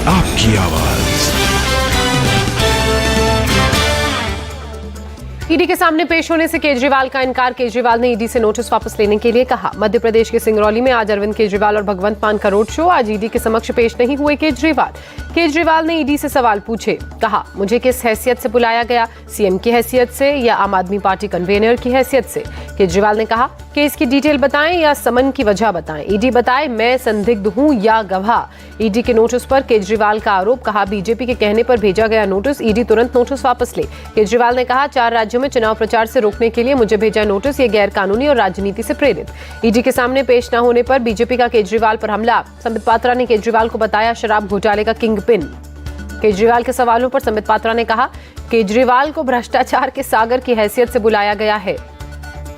आपकी आवाज। ईडी के सामने पेश होने से केजरीवाल का इनकार। केजरीवाल ने ईडी से नोटिस वापस लेने के लिए कहा। मध्य प्रदेश के सिंगरौली में आज अरविंद केजरीवाल और भगवंत मान का रोड शो। आज ईडी के समक्ष पेश नहीं हुए केजरीवाल ने ईडी से सवाल पूछे। कहा, मुझे किस हैसियत से बुलाया गया, सीएम की हैसियत से या आम आदमी पार्टी कन्वेनर की हैसियत से? केजरीवाल ने कहा कि इसकी डिटेल बताएं या समन की वजह बताएं। ईडी बताए मैं संदिग्ध हूं या गवाह। ईडी के नोटिस पर केजरीवाल का आरोप। कहा, बीजेपी के कहने पर भेजा गया नोटिस, ईडी तुरंत नोटिस वापस ले। केजरीवाल ने कहा, 4 राज्यों में चुनाव प्रचार से रोकने के लिए मुझे भेजा नोटिस, ये गैर कानूनी और राजनीति से प्रेरित। ईडी के सामने पेश न होने पर बीजेपी का केजरीवाल पर हमला। संबित पात्रा ने केजरीवाल को बताया शराब घोटाले का किंग पिन। केजरीवाल के सवालों पर संबित पात्रा ने कहा, केजरीवाल को भ्रष्टाचार के सागर की हैसियत से बुलाया गया है।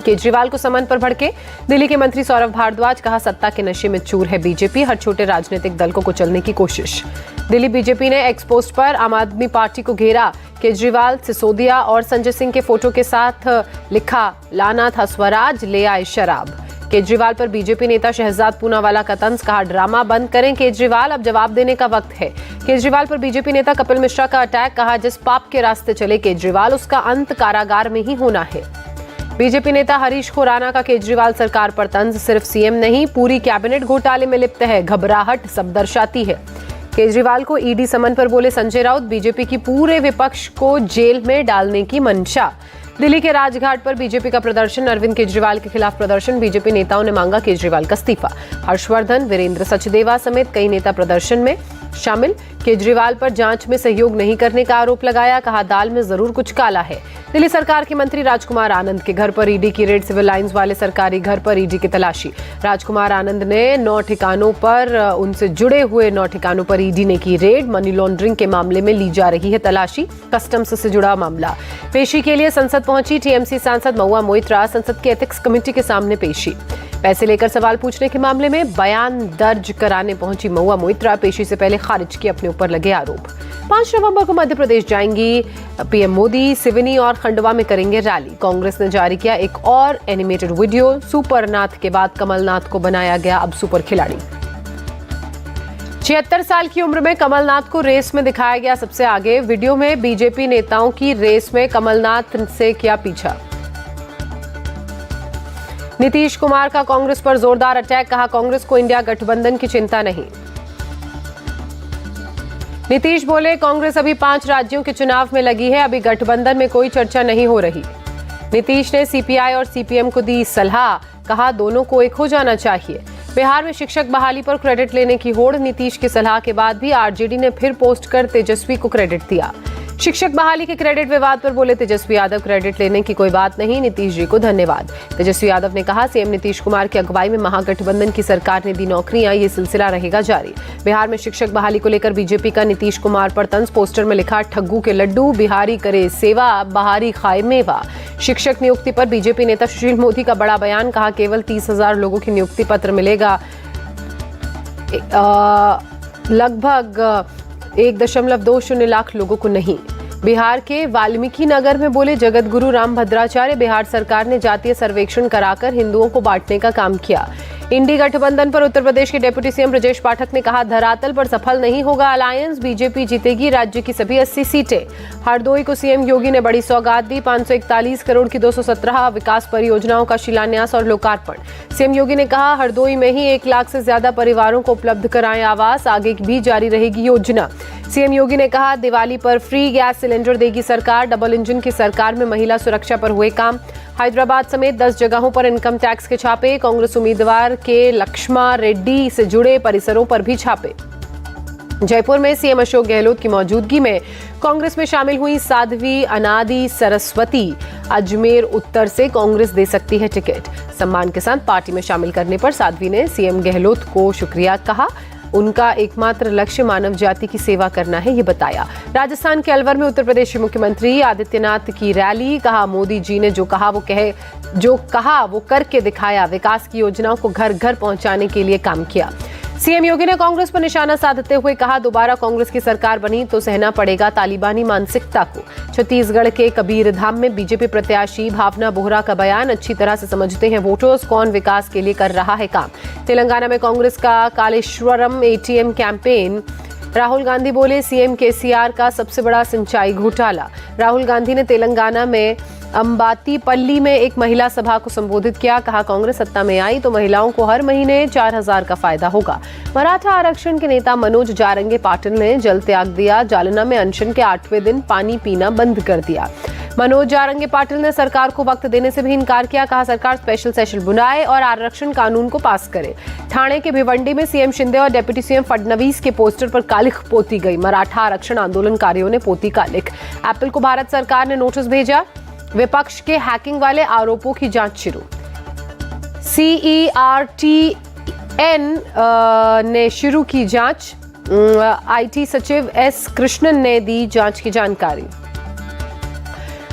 केजरीवाल को समन पर भड़के दिल्ली के मंत्री सौरभ भारद्वाज। कहा, सत्ता के नशे में चूर है बीजेपी, हर छोटे राजनीतिक दल को कुचलने की कोशिश। दिल्ली बीजेपी ने एक्स पोस्ट पर आम आदमी पार्टी को घेरा। केजरीवाल, सिसोदिया और संजय सिंह के फोटो के साथ लिखा, लाना था स्वराज, ले आए शराब। केजरीवाल पर बीजेपी नेता शहजाद पूनावाला का तंज। कहा, ड्रामा बंद करें केजरीवाल, अब जवाब देने का वक्त है। केजरीवाल पर बीजेपी नेता कपिल मिश्रा का अटैक। कहा, जिस पाप के रास्ते चले केजरीवाल, उसका अंत कारागार में ही होना है। बीजेपी नेता हरीश खुराना का केजरीवाल सरकार पर तंज। सिर्फ सीएम नहीं, पूरी कैबिनेट घोटाले में लिप्त है, घबराहट सब दर्शाती है। केजरीवाल को ईडी समन पर बोले संजय राउत, बीजेपी की पूरे विपक्ष को जेल में डालने की मंशा। दिल्ली के राजघाट पर बीजेपी का प्रदर्शन। अरविंद केजरीवाल के खिलाफ प्रदर्शन। बीजेपी नेताओं ने मांगा केजरीवाल का इस्तीफा। हर्षवर्धन, वीरेंद्र सचदेवा समेत कई नेता प्रदर्शन में शामिल। केजरीवाल पर जांच में सहयोग नहीं करने का आरोप लगाया। कहा, दाल में जरूर कुछ काला है। दिल्ली सरकार के मंत्री राजकुमार आनंद के घर पर ईडी की रेड। सिविल लाइंस वाले सरकारी घर पर ईडी की तलाशी। राजकुमार आनंद ने 9 ठिकानों पर, उनसे जुड़े हुए 9 ठिकानों पर ईडी ने की रेड। मनी लॉन्ड्रिंग के मामले में ली जा रही है तलाशी। कस्टम्स से जुड़ा मामला। पेशी के लिए संसद पहुंची टीएमसी सांसद महुआ मोइत्रा। संसद की एथिक्स कमेटी के सामने पेशी। पैसे लेकर सवाल पूछने के मामले में बयान दर्ज कराने पहुंची महुआ मोइत्रा। पेशी से पहले खारिज किए अपने ऊपर लगे आरोप। 5 नवंबर को मध्य प्रदेश जाएंगी पीएम मोदी। सिवनी और खंडवा में करेंगे रैली। कांग्रेस ने जारी किया एक और एनिमेटेड वीडियो। सुपरनाथ के बाद कमलनाथ को बनाया गया अब सुपर खिलाड़ी। 76 साल की उम्र में कमलनाथ को रेस में दिखाया गया सबसे आगे। वीडियो में बीजेपी नेताओं की रेस में कमलनाथ से किया पीछा। नीतीश कुमार का कांग्रेस पर जोरदार अटैक। कहा, कांग्रेस को इंडिया गठबंधन की चिंता नहीं। नीतीश बोले, कांग्रेस अभी 5 राज्यों के चुनाव में लगी है, अभी गठबंधन में कोई चर्चा नहीं हो रही। नीतीश ने सीपीआई और सीपीएम को दी सलाह। कहा, दोनों को एक हो जाना चाहिए। बिहार में शिक्षक बहाली पर क्रेडिट लेने की होड़। नीतीश की सलाह के बाद भी आरजेडी ने फिर पोस्ट कर तेजस्वी को क्रेडिट दिया। शिक्षक बहाली के क्रेडिट विवाद पर बोले तेजस्वी यादव, क्रेडिट लेने की कोई बात नहीं, नीतीश जी को धन्यवाद। तेजस्वी यादव ने कहा, सीएम नीतीश कुमार की अगुवाई में महागठबंधन की सरकार ने दी नौकरियां, ये सिलसिला रहेगा जारी। बिहार में शिक्षक बहाली को लेकर बीजेपी का नीतीश कुमार पर तंज। पोस्टर में लिखा, ठग्गू के लड्डू, बिहारी करे सेवा, बहारी खाए मेवा। शिक्षक नियुक्ति पर बीजेपी नेता सुशील मोदी का बड़ा बयान। कहा, केवल 30,000 लोगों की नियुक्ति पत्र मिलेगा, लगभग 1.20 लाख लोगों को नहीं। बिहार के वाल्मीकि नगर में बोले जगत गुरु राम भद्राचार्य, बिहार सरकार ने जातीय सर्वेक्षण कराकर हिंदुओं को बांटने का काम किया। इंडी गठबंधन पर उत्तर प्रदेश के डिप्टी सीएम ब्रजेश पाठक ने कहा, धरातल पर सफल नहीं होगा अलायंस, बीजेपी जीतेगी राज्य की सभी 80 सीटें। हरदोई को सीएम योगी ने बड़ी सौगात दी। 541 करोड़ की 217 विकास परियोजनाओं का शिलान्यास और लोकार्पण। सीएम योगी ने कहा, हरदोई में ही 1 लाख से ज्यादा परिवारों को उपलब्ध कराएं आवास, आगे भी जारी रहेगी योजना। सीएम योगी ने कहा, दिवाली पर फ्री गैस सिलेंडर देगी सरकार। डबल इंजन की सरकार में महिला सुरक्षा पर हुए काम। हैदराबाद समेत 10 जगहों पर इनकम टैक्स के छापे। कांग्रेस उम्मीदवार के लक्ष्मा रेड्डी से जुड़े परिसरों पर भी छापे। जयपुर में सीएम अशोक गहलोत की मौजूदगी में कांग्रेस में शामिल हुई साध्वी अनादि सरस्वती। अजमेर उत्तर से कांग्रेस दे सकती है टिकट। सम्मान के साथ पार्टी में शामिल करने पर साध्वी ने सीएम गहलोत को शुक्रिया कहा। उनका एकमात्र लक्ष्य मानव जाति की सेवा करना है, ये बताया। राजस्थान के अलवर में उत्तर प्रदेश के मुख्यमंत्री आदित्यनाथ की रैली। कहा, मोदी जी ने जो कहा वो करके दिखाया। विकास की योजनाओं को घर घर पहुंचाने के लिए काम किया। सीएम योगी ने कांग्रेस पर निशाना साधते हुए कहा, दोबारा कांग्रेस की सरकार बनी तो सहना पड़ेगा तालिबानी मानसिकता को। छत्तीसगढ़ के कबीरधाम में बीजेपी प्रत्याशी भावना बोहरा का बयान, अच्छी तरह से समझते हैं वोटर्स कौन विकास के लिए कर रहा है काम। तेलंगाना में कांग्रेस का कालेश्वरम एटीएम कैंपेन राहुल गांधी बोले सीएम केसीआर का सबसे बड़ा सिंचाई घोटाला। राहुल गांधी ने तेलंगाना में अंबातीपल्ली में एक महिला सभा को संबोधित किया। कहा कांग्रेस सत्ता में आई तो महिलाओं को हर महीने 4,000 का फायदा होगा। मराठा आरक्षण के नेता मनोज जारंगे पाटिल ने जल त्याग दिया। जालना में अनशन के 8वें दिन पानी पीना बंद कर दिया। मनोज जारंगे पाटिल ने सरकार को वक्त देने से भी इनकार किया। कहा सरकार स्पेशल सेशन बुलाए और आरक्षण कानून को पास करे। ठाणे के भिवंडी में सीएम शिंदे और डिप्टी सीएम फडणवीस के पोस्टर पर कालिख पोती गई। मराठा आरक्षण आंदोलनकारियों ने पोती कालिख। एप्पल को भारत सरकार ने नोटिस भेजा। विपक्ष के हैकिंग वाले आरोपों की जांच शुरू। CERTN ने शुरू की जांच। IT सचिव S कृष्णन ने दी जांच की जानकारी।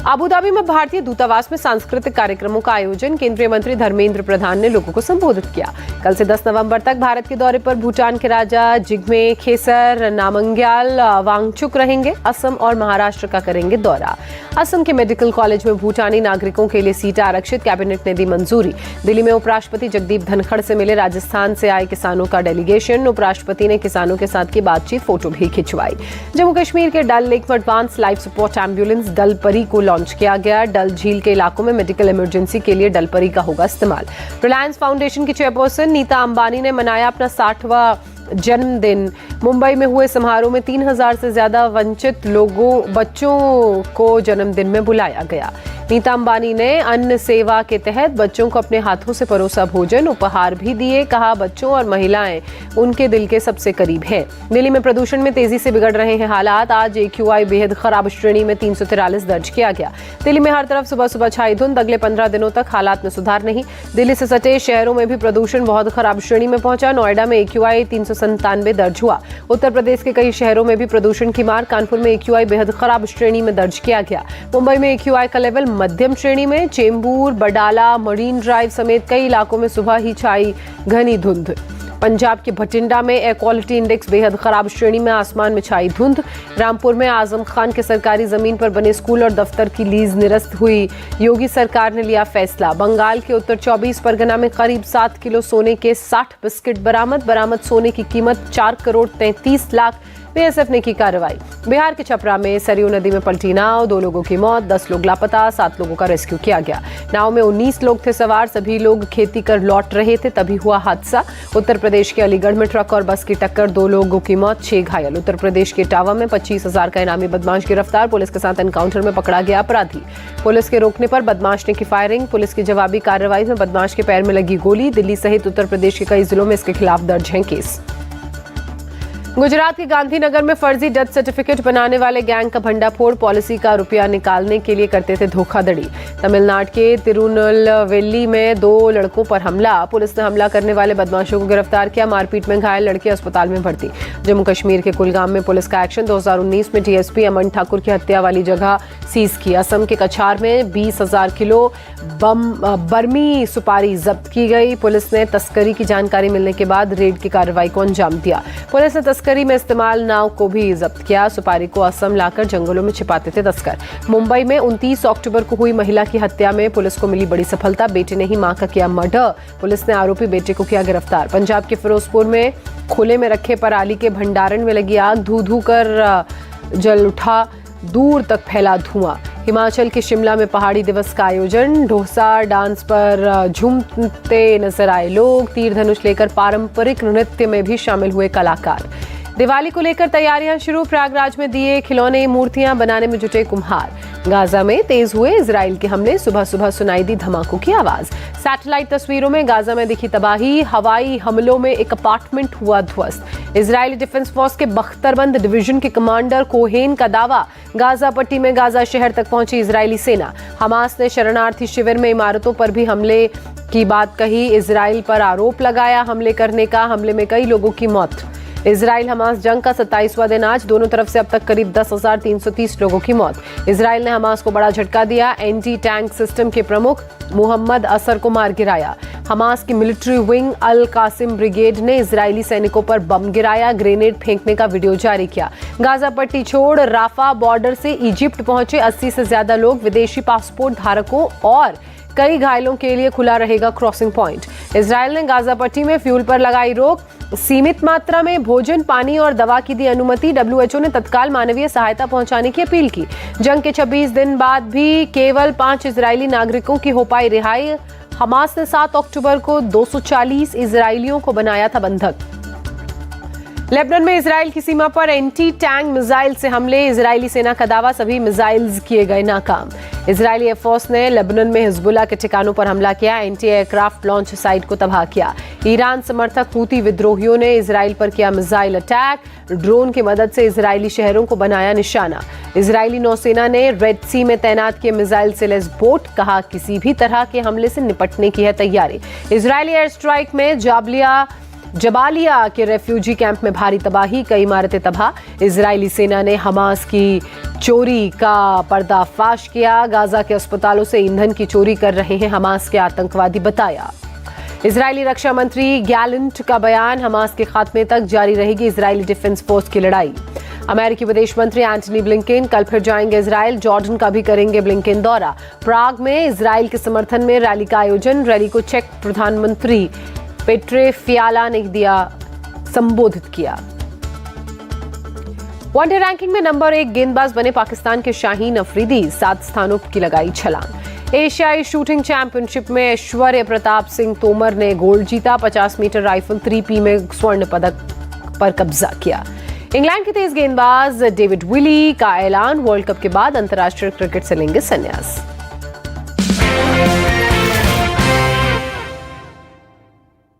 अबुधाबी में भारतीय दूतावास में सांस्कृतिक कार्यक्रमों का आयोजन। केंद्रीय मंत्री धर्मेंद्र प्रधान ने लोगों को संबोधित किया। कल से 10 नवंबर तक भारत के दौरे पर भूटान के राजा जिग्मे खेसर नामग्याल वांगचुक रहेंगे। असम और महाराष्ट्र का करेंगे दौरा। असम के मेडिकल कॉलेज में भूटानी नागरिकों के लिए सीट आरक्षित, कैबिनेट ने दी मंजूरी। दिल्ली में उपराष्ट्रपति जगदीप धनखड़ से मिले राजस्थान से आए किसानों का डेलीगेशन। उपराष्ट्रपति ने किसानों के साथ की बातचीत, फोटो भी खिंचवाई। जम्मू कश्मीर के डल लेक में एडवांस लाइफ सपोर्ट एम्बुलेंस डल परी को लॉन्च किया गया। डल झील के इलाकों में मेडिकल इमरजेंसी के लिए डल परी का होगा इस्तेमाल। रिलायंस फाउंडेशन की चेयरपर्सन नीता अंबानी ने मनाया अपना 60वां जन्मदिन। मुंबई में हुए समारोह में 3,000 से ज्यादा वंचित बच्चों को जन्मदिन में बुलाया गया। नीता अंबानी ने अन्न सेवा के तहत बच्चों को अपने हाथों से परोसा भोजन उपहार भी दिए। कहा बच्चों और महिलाएं उनके दिल के सबसे करीब हैं। दिल्ली में प्रदूषण में तेजी से बिगड़ रहे हैं हालात। आज AQI बेहद खराब श्रेणी में 343 दर्ज किया गया। दिल्ली में हर तरफ सुबह सुबह छाई धुंध। अगले 15 दिनों तक हालात में सुधार नहीं। दिल्ली से सटे शहरों में भी प्रदूषण बहुत खराब श्रेणी में पहुंचा। नोएडा में AQI 397 दर्ज हुआ। उत्तर प्रदेश के कई शहरों में भी प्रदूषण की मार। कानपुर में AQI बेहद खराब श्रेणी में दर्ज किया गया। मुंबई में AQI का लेवल मध्यम श्रेणी में। चेंबूर, बडाला, मरीन ड्राइव समेत कई इलाकों में सुबह ही छाई घनी धुंध। पंजाब के भटिंडा में एयर क्वालिटी इंडेक्स बेहद खराब श्रेणी में। आसमान में छाई धुंध। रामपुर में आजम खान के सरकारी जमीन पर बने स्कूल और दफ्तर की लीज निरस्त हुई। योगी सरकार ने लिया फैसला। बंगाल के उत्तर 24 परगना में करीब 7 किलो सोने के 60 बिस्किट बरामद सोने की कीमत 4 करोड़ 33 लाख। BSF ने की कार्रवाई। बिहार के छपरा में सरयू नदी में पलटी नाव, 2 लोगों की मौत, 10 लोग लापता, 7 लोगों का रेस्क्यू किया गया। नाव में 19 लोग थे सवार। सभी लोग खेती कर लौट रहे थे तभी हुआ हादसा। उत्तर प्रदेश के अलीगढ़ में ट्रक और बस की टक्कर, 2 लोगों की मौत, 6 घायल। उत्तर प्रदेश के इटावा में 25,000 का इनामी बदमाश गिरफ्तार। पुलिस के साथ एनकाउंटर में पकड़ा गया अपराधी। पुलिस के रोकने पर बदमाश ने की फायरिंग। पुलिस की जवाबी कार्रवाई में बदमाश के पैर में लगी गोली। दिल्ली सहित उत्तर प्रदेश के कई जिलों में इसके खिलाफ दर्ज हैं केस। गुजरात के गांधीनगर में फर्जी डेथ सर्टिफिकेट बनाने वाले गैंग का भंडाफोड़। पॉलिसी का रुपया निकालने के लिए करते थे धोखाधड़ी। तमिलनाडु के तिरुनेलवेली में 2 लड़कों पर हमला। पुलिस ने हमला करने वाले बदमाशों को गिरफ्तार किया। मारपीट में घायल लड़के अस्पताल में भर्ती। जम्मू कश्मीर के कुलगाम में पुलिस का एक्शन। 2019 में DSP अमन ठाकुर की हत्या वाली जगह सीज की। असम के कछार में 20,000 किलो बर्मी सुपारी जब्त की गई। पुलिस ने तस्करी की जानकारी मिलने के बाद रेड की कार्रवाई को अंजाम दिया। पुलिस ने तस्करी में इस्तेमाल नाव को भी जब्त किया। सुपारी को असम लाकर जंगलों में छिपाते थे तस्कर। मुंबई में 29 अक्टूबर को हुई महिला की हत्या में पुलिस को मिली बड़ी सफलता। बेटे ने ही मां का किया मर्डर। पुलिस ने आरोपी बेटे को किया गिरफ्तार। पंजाब के फिरोजपुर में खुले में रखे पराली के भंडारण में लगी आग। धू कर जल उठा, दूर तक फैला धुआं। हिमाचल के शिमला में पहाड़ी दिवस का आयोजन। ढोसा डांस पर झूमते नजर आए लोग। तीर धनुष लेकर पारंपरिक नृत्य में भी शामिल हुए कलाकार। दिवाली को लेकर तैयारियां शुरू। प्रयागराज में दिए, खिलौने, मूर्तियां बनाने में जुटे कुम्हार। गाजा में तेज हुए इजराइल के हमले। सुबह सुबह सुनाई दी धमाकों की आवाज। सैटेलाइट तस्वीरों में गाजा में दिखी तबाही। हवाई हमलों में एक अपार्टमेंट हुआ ध्वस्त। इजरायली डिफेंस फोर्स के बख्तरबंद डिवीजन के कमांडर कोहेन का दावा। गाजा पट्टी में गाजा शहर तक पहुंची इजरायली सेना। हमास ने शरणार्थी शिविर में इमारतों पर भी हमले की बात कही। इजराइल पर आरोप लगाया हमले करने का। हमले में कई लोगों की मौत। इजराइल हमास जंग का 27वां दिन आज। दोनों तरफ से अब तक करीब 10,330 लोगों की मौत। इजराइल ने हमास को बड़ा झटका दिया। एंटी टैंक सिस्टम के प्रमुख मोहम्मद असर को मार गिराया। हमास की मिलिट्री विंग अल कासिम ब्रिगेड ने इजरायली सैनिकों पर बम गिराया। ग्रेनेड फेंकने का वीडियो जारी किया। गाजा पट्टी छोड़ राफा बॉर्डर से इजिप्ट पहुंचे 80 से ज्यादा लोग। विदेशी पासपोर्ट धारकों और कई घायलों के लिए खुला रहेगा क्रॉसिंग पॉइंट। इजरायल ने गाजा पट्टी में फ्यूल पर लगाई रोक, सीमित मात्रा में भोजन, पानी और दवा की दी अनुमति। WHO ने तत्काल मानवीय सहायता पहुंचाने की अपील की। जंग के 26 दिन बाद भी केवल 5 इजरायली नागरिकों की हो पाई रिहाई। हमास ने 7 अक्टूबर को 240 इजरायलियों को बनाया था बंधक। लेबनान में इजरायल की सीमा पर एंटी टैंक मिसाइल से हमले, इजरायली सेना का दावा सभी मिसाइल्स किए गए नाकाम। इजरायली एयरफोर्स ने लेबनान में हिजबुल्ला के ठिकानों पर हमला किया, एंटी एयरक्राफ्ट लॉन्च साइट को तबाह किया। ईरान समर्थक हूती विद्रोहियों ने इजरायल पर किया मिसाइल अटैक, ड्रोन की मदद से इजरायली शहरों को बनाया निशाना। इजरायली नौसेना ने रेड सी में तैनात किए मिसाइल से लैस बोट, कहा किसी भी तरह के हमले से निपटने की है तैयारी। इजरायली एयर स्ट्राइक में जबालिया के रेफ्यूजी कैंप में भारी तबाही, कई इमारतें तबाह। इजरायली सेना ने हमास की चोरी का पर्दाफाश किया, गाजा के अस्पतालों से ईंधन की चोरी कर रहे हैं हमास के आतंकवादी बताया। इजरायली रक्षा मंत्री गैलेंट का बयान, हमास के खात्मे तक जारी रहेगी इजरायली डिफेंस फोर्स की लड़ाई। अमेरिकी विदेश मंत्री एंटनी ब्लिंकेन कल फिर जाएंगे इजरायल, जॉर्डन का भी करेंगे ब्लिंकेन दौरा। प्राग में इजरायल के समर्थन में रैली का आयोजन, रैली को चेक प्रधानमंत्री पेट्रे फियाला ने दिया संबोधित किया। वनडे रैंकिंग में नंबर 1 गेंदबाज बने पाकिस्तान के शाहीन अफरीदी, 7 स्थानों की लगाई छलांग। एशियाई शूटिंग चैंपियनशिप में ऐश्वर्य प्रताप सिंह तोमर ने गोल्ड जीता, 50 मीटर राइफल 3P में स्वर्ण पदक पर कब्जा किया। इंग्लैंड के तेज गेंदबाज डेविड विली का ऐलान, वर्ल्ड कप के बाद अंतर्राष्ट्रीय क्रिकेट से लेंगे संन्यास।